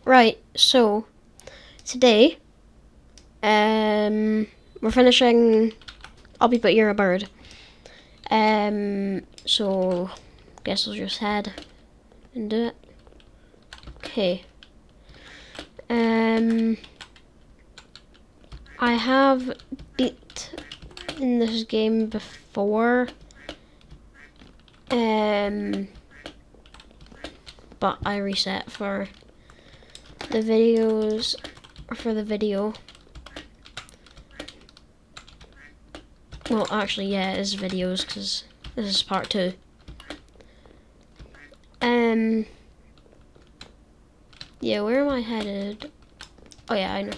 Right, so today, we're finishing Obby But You're a Bird. So guess I'll just head and do it. Okay. I have beat in this game before. But I reset for the videos, or for the video. Well, actually, yeah, it is videos, because this is part 2. Yeah, where am I headed? Oh yeah, I know.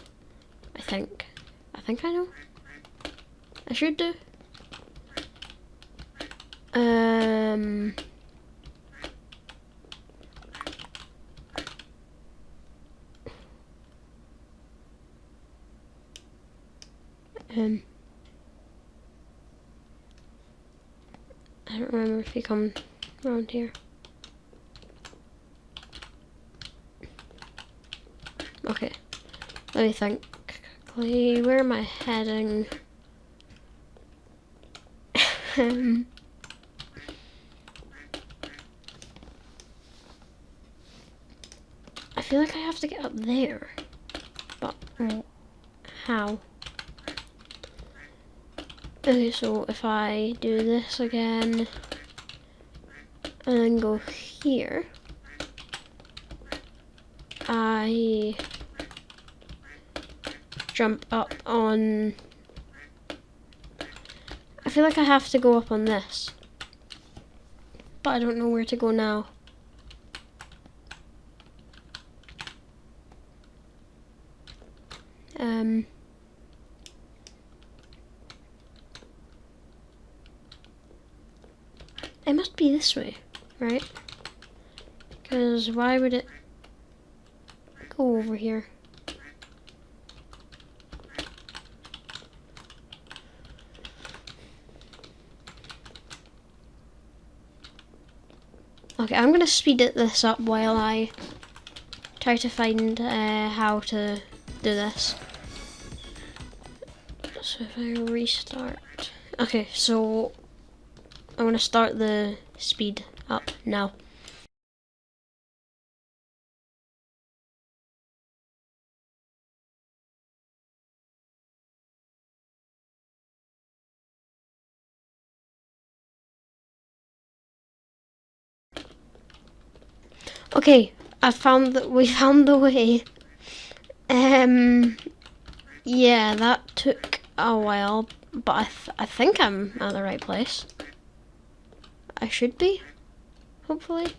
I think I know. I should do. Um, I don't remember if you come around here. Okay, let me think. Where am I heading? I feel like I have to get up there, but how? Okay, so if I do this again and then go here, I jump up on. I feel like I have to go up on this, but I don't know where to go now. It must be this way, right? Because why would it go over here? Okay, I'm gonna speed this up while I try to find how to do this. So if I restart. Okay, so I'm gonna start the speed up now. Okay, we found the way. Yeah, that took a while, but I think I'm at the right place. I should be, hopefully.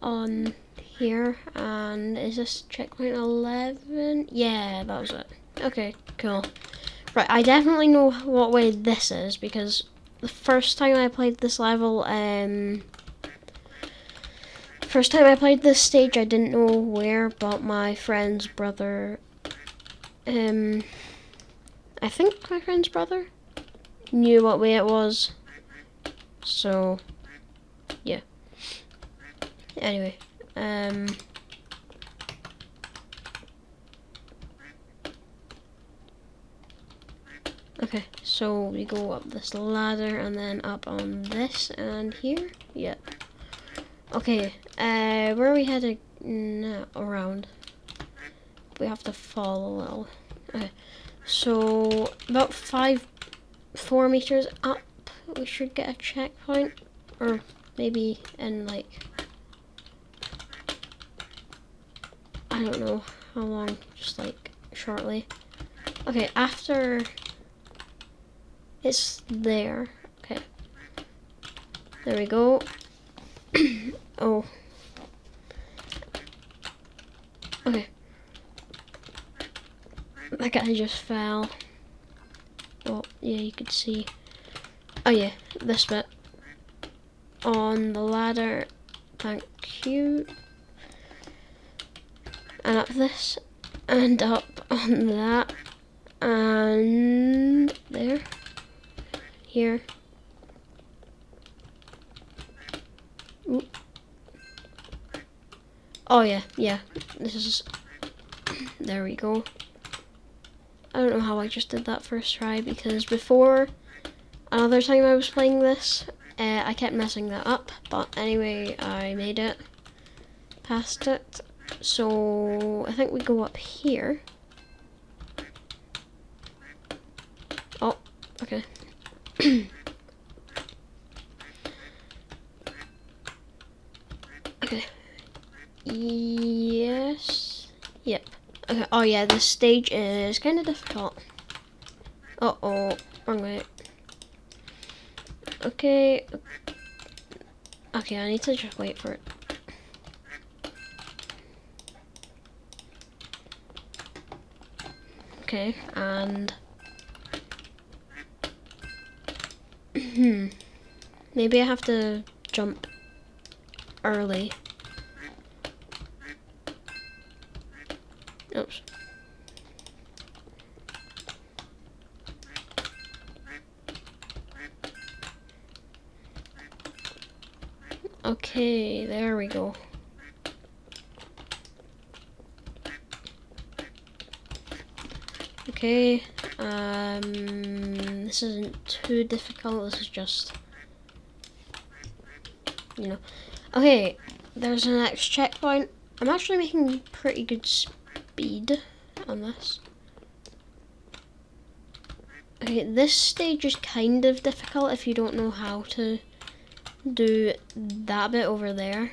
On here, and is this checkpoint 11? Yeah, that was it. Okay, cool. Right, I definitely know what way this is, because the first time I played this level, first time I played this stage, I didn't know where, but my friend's brother, I think my friend's brother knew what way it was, so, yeah. Anyway, okay, so we go up this ladder and then up on this and here. Yep. Okay, where are we headed now? Around. We have to fall a little. Okay, so about 4 meters up, we should get a checkpoint, or maybe in like, I don't know how long, just like shortly. Okay, after it's there. Okay. There we go. Oh. Okay. That guy just fell. Oh, yeah, you could see. Oh yeah, this bit. On the ladder. Thank you. And up this. And up on that. And there. Here. Ooh. Oh yeah, yeah. This is. There we go. I don't know how I just did that first try, because before, another time I was playing this, I kept messing that up. But anyway, I made it. Past it. So I think we go up here. Oh, okay. Okay. Yes. Yep. Okay. Oh yeah, this stage is kind of difficult. Uh-oh. Wrong way. Okay. Okay, I need to just wait for it. Okay, and... Maybe I have to jump early. Oops. Okay, there we go. Okay, this isn't too difficult, this is just, you know. Okay, there's the next checkpoint. I'm actually making pretty good speed on this. Okay, this stage is kind of difficult if you don't know how to do that bit over there.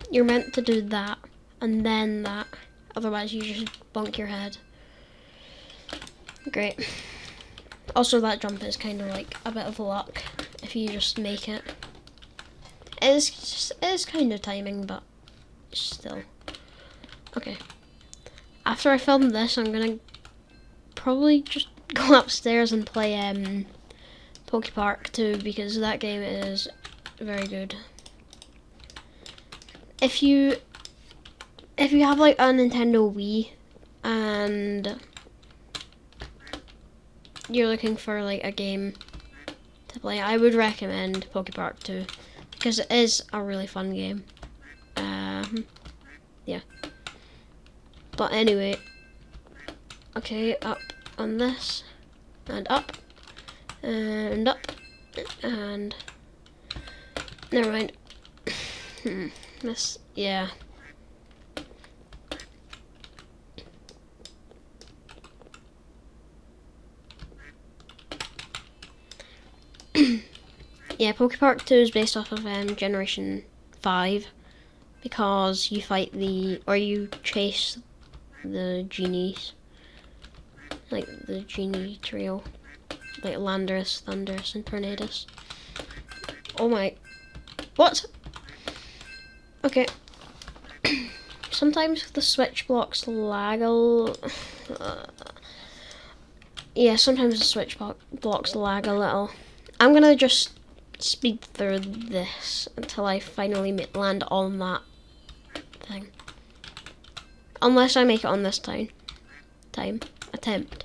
You're meant to do that and then that, otherwise you just bunk your head. Great. Also, that jump is kind of like a bit of luck if you just make it. It is kind of timing, but still. Okay. After I film this, I'm gonna probably just go upstairs and play Poke Park 2, because that game is very good. If you have like a Nintendo Wii and you're looking for like a game to play, I would recommend Poke Park 2, because it is a really fun game. Yeah. But anyway, okay, up on this, and up, and up, and never mind. This, yeah. Yeah, Poke Park 2 is based off of Generation 5, because you fight you chase the genies, like the genie trio, like Landorus, Thundurus, and Tornadus. Oh my, what? Okay. Sometimes the switch blocks lag yeah, sometimes the switch blocks lag a little. I'm gonna just speed through this until I finally land on that thing. Unless I make it on this attempt.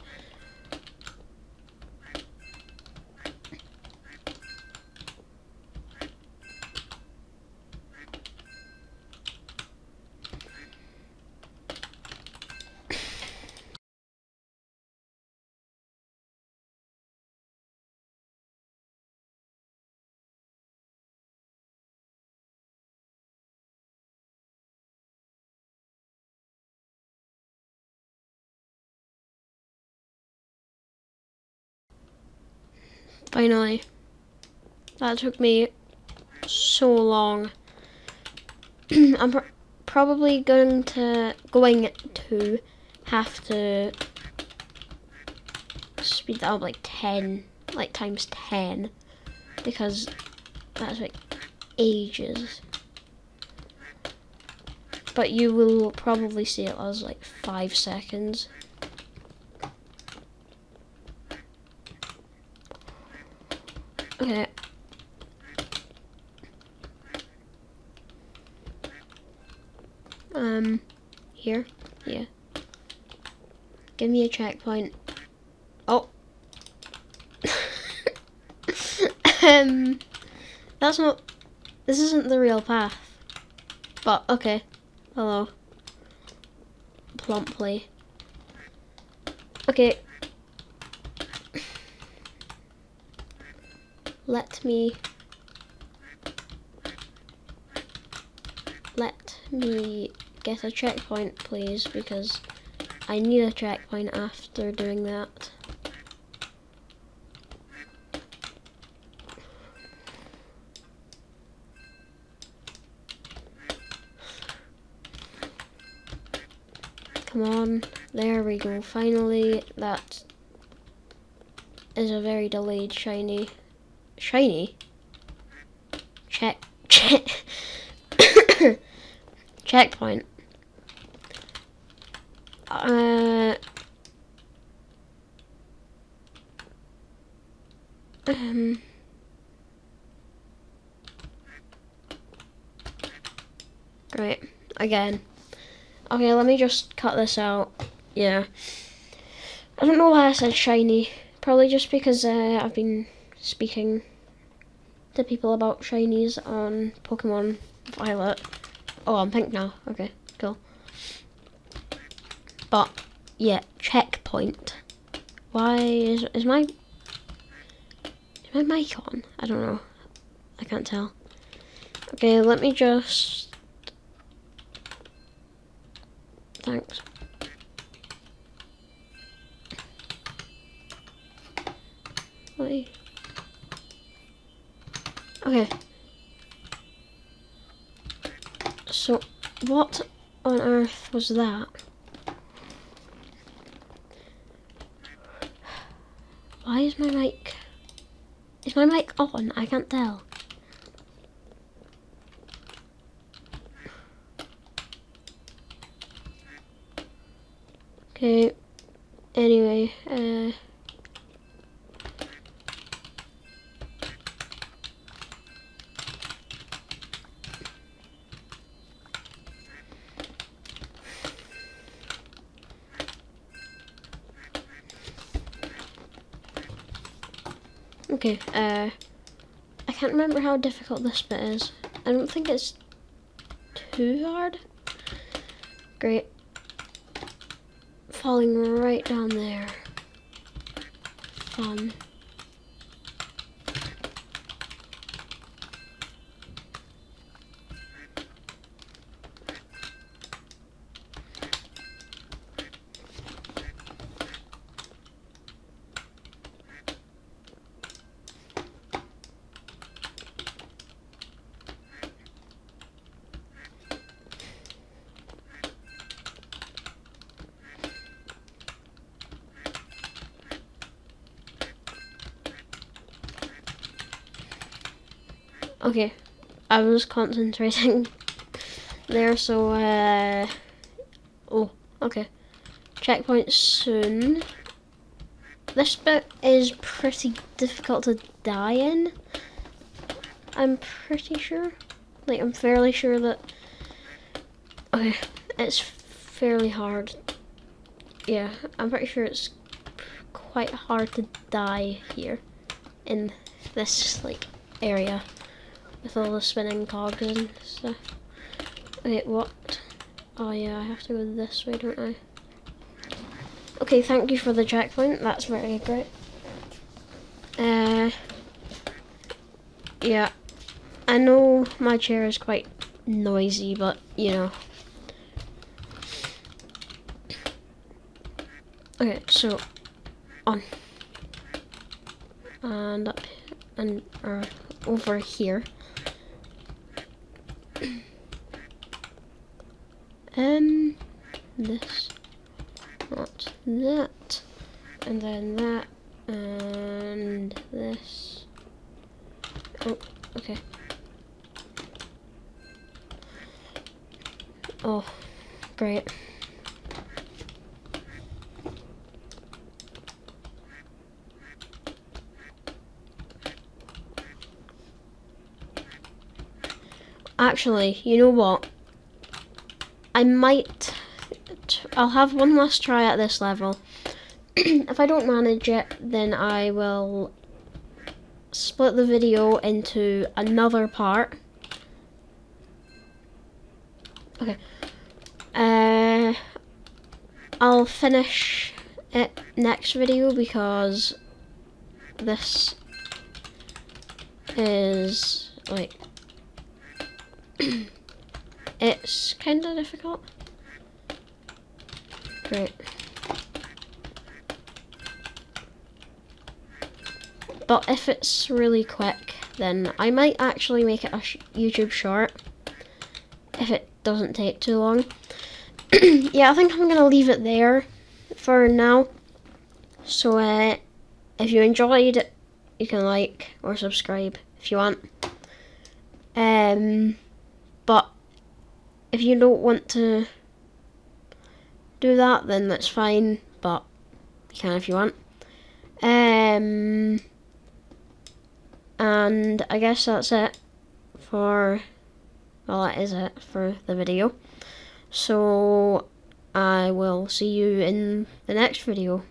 Finally. That took me so long. I'm probably going to have to speed that up like 10, like times 10, because that's like ages. But you will probably see it as like 5 seconds. Okay. Here? Yeah. Give me a checkpoint. Oh. That's not... This isn't the real path. But, okay. Hello. Plumply. Okay. Let me get a checkpoint, please, because I need a checkpoint after doing that. Come on, there we go. Finally, that is a very delayed shiny. Checkpoint. Great. Again. Okay, let me just cut this out. Yeah. I don't know why I said shiny. Probably just because I've been speaking to people about shinies on Pokemon Violet. Oh, I'm pink now. Okay, cool. But, yeah, checkpoint. Why is my mic on? I don't know. I can't tell. Okay, let me just... Thanks. Wait. Okay. So, what on earth was that? Why is my mic... Is my mic on? I can't tell. Okay. Anyway, okay, I can't remember how difficult this bit is. I don't think it's too hard. Great. Falling right down there. Fun. Okay, I was concentrating there, so, oh, okay. Checkpoint soon. This bit is pretty difficult to die in. I'm pretty sure. Like, I'm fairly sure that... Okay, it's fairly hard. Yeah, I'm pretty sure it's quite hard to die here in this, like, area. With all the spinning cogs and stuff. Wait, what? Oh yeah, I have to go this way, don't I? Okay, thank you for the checkpoint. That's very great. Yeah. I know my chair is quite noisy, but, you know. Okay, so, on. And up, and, over here. This, not that, and then that, and this. Oh, okay. Oh, great. Actually, you know what? I might I'll have one last try at this level. If I don't manage it, then I will split the video into another part. Okay. I'll finish it next video because this is like it's kind of difficult. Great. But if it's really quick, then I might actually make it a YouTube short if it doesn't take too long. Yeah, I think I'm gonna leave it there for now. So if you enjoyed it, you can like or subscribe if you want. But if you don't want to do that, then that's fine, but you can if you want. And I guess that's it for, well, that is it for the video. So I will see you in the next video.